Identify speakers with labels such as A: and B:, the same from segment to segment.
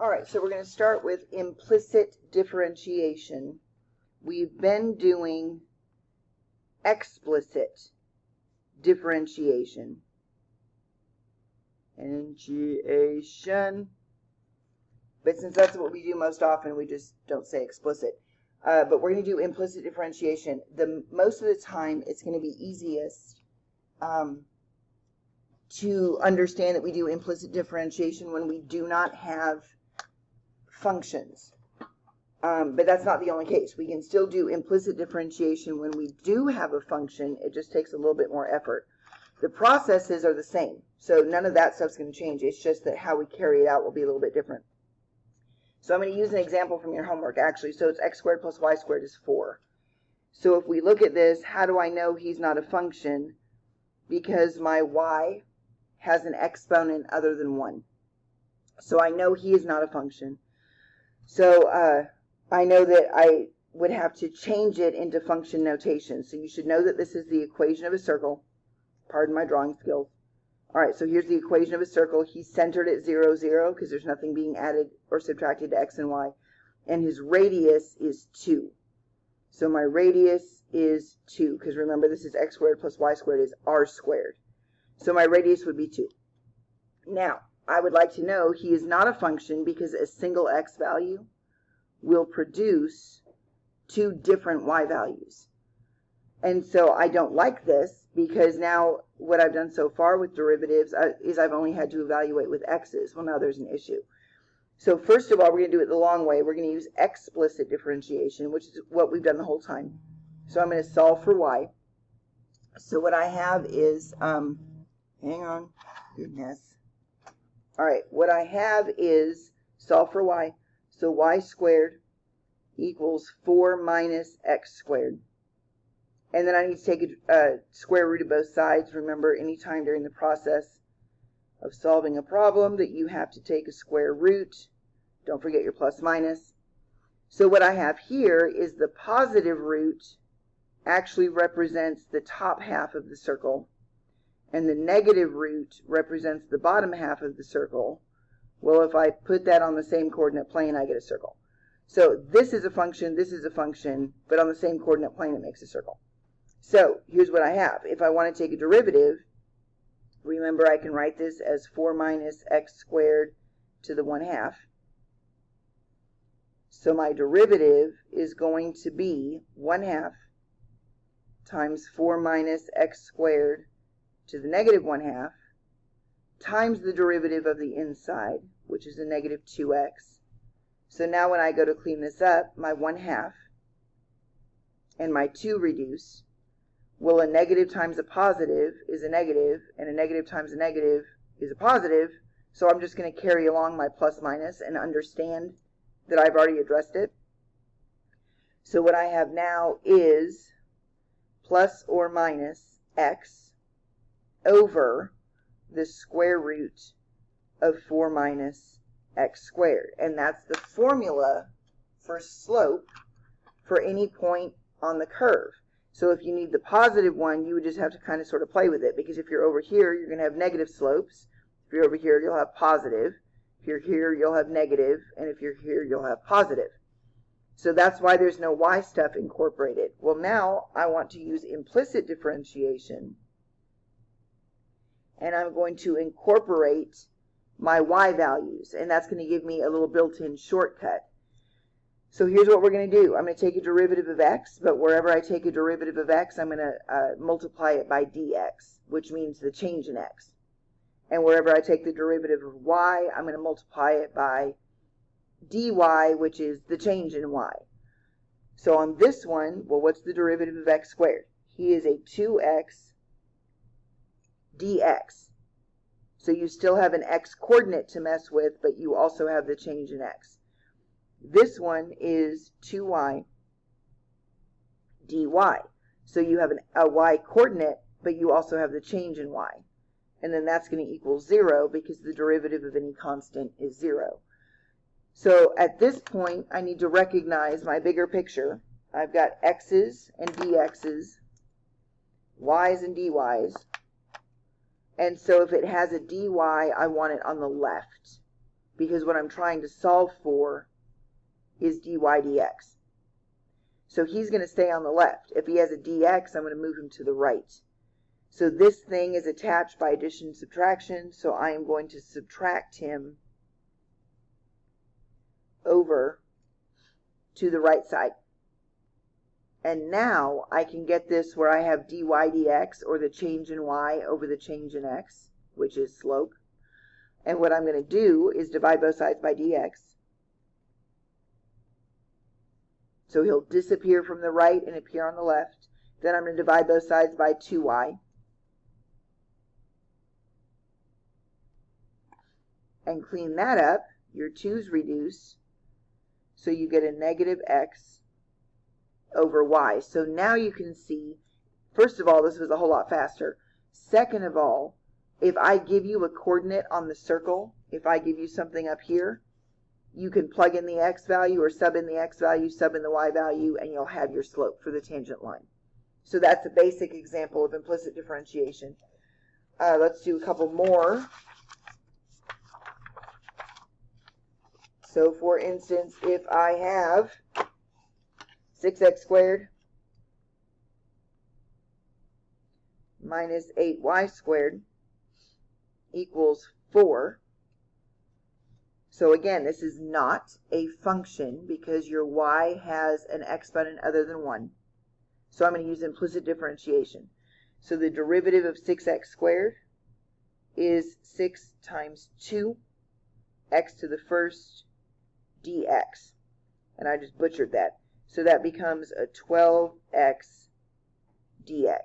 A: All right, so we're going to start with implicit differentiation. We've been doing explicit differentiation. But since that's what we do most often, we just don't say explicit. But we're going to do implicit differentiation. Most of the time, it's going to be easiest to understand that we do implicit differentiation when we do not have functions. But that's not the only case. We can still do implicit differentiation when we do have a function. It just takes a little bit more effort. The processes are the same, so none of that stuff's going to change. It's just that how we carry it out will be a little bit different. So I'm going to use an example from your homework, actually. So it's x squared plus y squared is 4. So if we look at this, how do I know he's not a function? Because my y has an exponent other than 1. So I know he is not a function. So I know that I would have to change it into function notation. So you should know that this is the equation of a circle. Pardon my drawing skills. All right, so here's the equation of a circle. He's centered at 0, 0, because there's nothing being added or subtracted to x and y. And his radius is 2. So my radius is 2, because remember, this is x squared plus y squared is r squared. So my radius would be 2. Now, I would like to know he is not a function because a single x value will produce 2 different y values. And so I don't like this because now what I've done so far with derivatives is I've only had to evaluate with x's. Well, now there's an issue. So first of all, we're going to do it the long way. We're going to use explicit differentiation, which is what we've done the whole time. So I'm going to solve for y. So what I have is, hang on, goodness. All right, what I have is solve for y. So y squared equals 4 minus x squared. And then I need to take a square root of both sides. Remember, anytime during the process of solving a problem that you have to take a square root. Don't forget your plus minus. So what I have here is the positive root actually represents the top half of the circle, and the negative root represents the bottom half of the circle. Well, if I put that on the same coordinate plane, I get a circle. So this is a function, but on the same coordinate plane, it makes a circle. So here's what I have. If I want to take a derivative, remember I can write this as 4 minus x squared to the 1/2. So my derivative is going to be 1/2 times 4 minus x squared to the negative 1/2 times the derivative of the inside, which is a negative 2x. So now when I go to clean this up, my 1/2 and my 2 reduce. Well, a negative times a positive is a negative, and a negative times a negative is a positive, so I'm just going to carry along my plus minus and understand that I've already addressed it. So what I have now is plus or minus x over the square root of 4 minus x squared. And that's the formula for slope for any point on the curve. So if you need the positive one, you would just have to kind of sort of play with it, because if you're over here, you're going to have negative slopes. If you're over here, you'll have positive. If you're here, you'll have negative. And if you're here, you'll have positive. So that's why there's no y stuff incorporated. Well, now I want to use implicit differentiation. And I'm going to incorporate my y values. And that's going to give me a little built-in shortcut. So here's what we're going to do. I'm going to take a derivative of x, but wherever I take a derivative of x, I'm going to multiply it by dx, which means the change in x. And wherever I take the derivative of y, I'm going to multiply it by dy, which is the change in y. So on this one, well, what's the derivative of x squared? He is a 2x dx. So you still have an x coordinate to mess with, but you also have the change in x. This one is 2y dy. So you have a y coordinate, but you also have the change in y. And then that's going to equal 0 because the derivative of any constant is 0. So at this point, I need to recognize my bigger picture. I've got x's and dx's, y's and dy's. And so if it has a dy, I want it on the left. because what I'm trying to solve for is dy dx. So he's going to stay on the left. If he has a dx, I'm going to move him to the right. So this thing is attached by addition and subtraction, so I am going to subtract him over to the right side. And now I can get this where I have dy dx, or the change in y over the change in x, which is slope. And what I'm going to do is divide both sides by dx. So he'll disappear from the right and appear on the left. Then I'm going to divide both sides by 2y. And clean that up. Your 2's reduce. So you get a negative x over y. So now you can see, first of all, this was a whole lot faster. Second of all, if I give you a coordinate on the circle, if I give you something up here, you can plug in the x value or sub in the x value, sub in the y value, and you'll have your slope for the tangent line. So that's a basic example of implicit differentiation. Let's do a couple more. So for instance, if I have 6x squared minus 8y squared equals 4. So again, this is not a function because your y has an exponent other than 1. So I'm going to use implicit differentiation. So the derivative of 6x squared is 6 times 2 x to the first dx. And I just butchered that. So that becomes a 12x dx.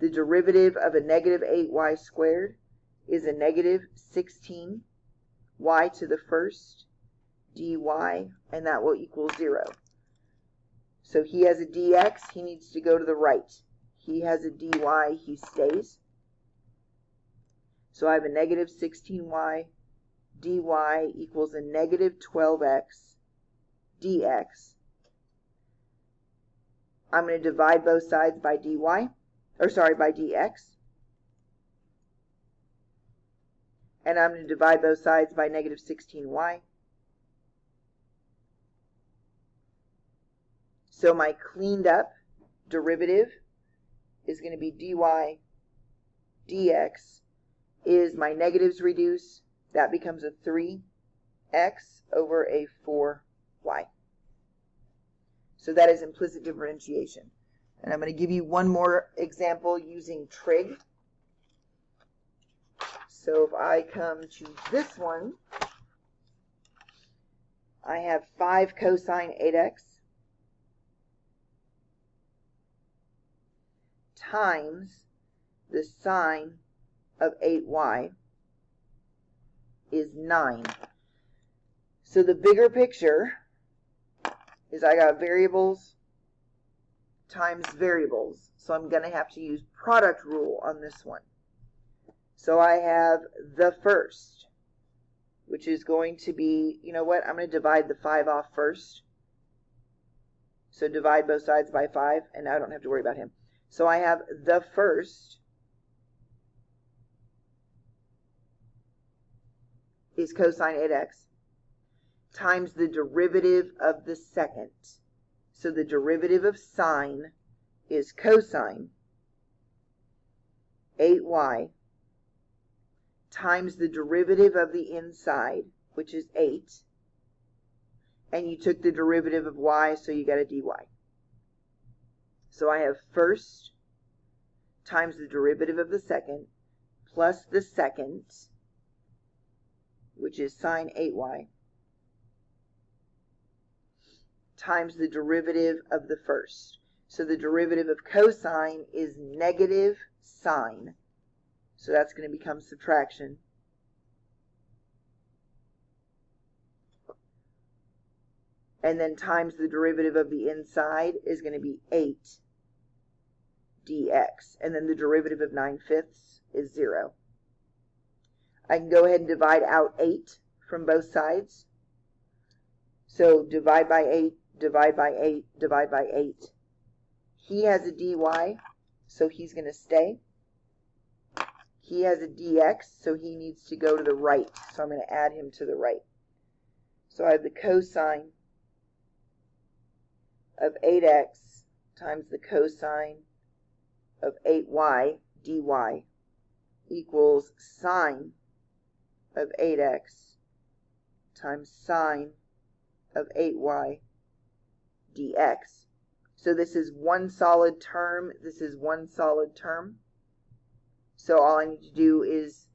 A: The derivative of a negative 8y squared is a negative 16 y to the first dy, and that will equal 0. So he has a dx, he needs to go to the right. He has a dy, he stays. So I have a negative 16y dy equals a negative 12x dx. I'm going to divide both sides by dy, by dx. And I'm going to divide both sides by negative 16y. So my cleaned up derivative is going to be dy dx is my negatives reduce. That becomes a 3x over a 4y. So that is implicit differentiation. And I'm going to give you one more example using trig. So if I come to this one, I have 5 cosine 8x times the sine of 8y is 9. So the bigger picture is I got variables times variables. So I'm going to have to use product rule on this one. So I have the first, which is going to be, you know what, I'm going to divide the 5 off first. So divide both sides by 5, and now I don't have to worry about him. So I have the first is cosine 8x times the derivative of the second. So the derivative of sine is cosine 8y times the derivative of the inside, which is 8. And you took the derivative of y, so you got a dy. So I have first times the derivative of the second plus the second, which is sine 8y, times the derivative of the first. So the derivative of cosine is negative sine. So that's going to become subtraction. And then times the derivative of the inside is going to be 8 dx. And then the derivative of 9/5 is 0. I can go ahead and divide out 8 from both sides. So divide by 8, divide by 8, divide by 8. He has a dy, so he's going to stay. He has a dx, so he needs to go to the right. So I'm going to add him to the right. So I have the cosine of 8x times the cosine of 8y dy equals sine of 8x times sine of 8y dx. So this is one solid term. This is one solid term. So all I need to do is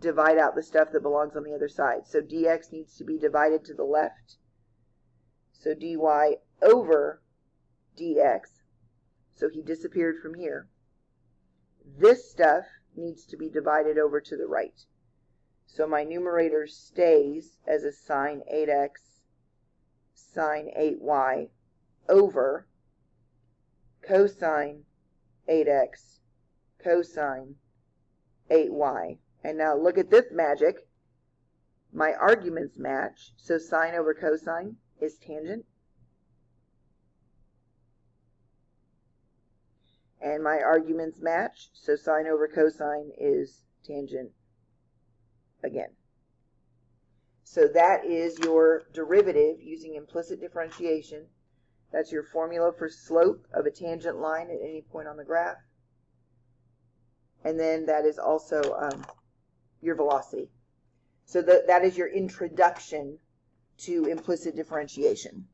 A: divide out the stuff that belongs on the other side. So dx needs to be divided to the left. So dy over dx. So he disappeared from here. This stuff needs to be divided over to the right. So my numerator stays as a sine 8x sine 8y over cosine 8x cosine 8y. And now look at this magic. My arguments match, so sine over cosine is tangent. And my arguments match, so sine over cosine is tangent again. So that is your derivative using implicit differentiation. That's your formula for slope of a tangent line at any point on the graph. And then that is also your velocity. So that is your introduction to implicit differentiation.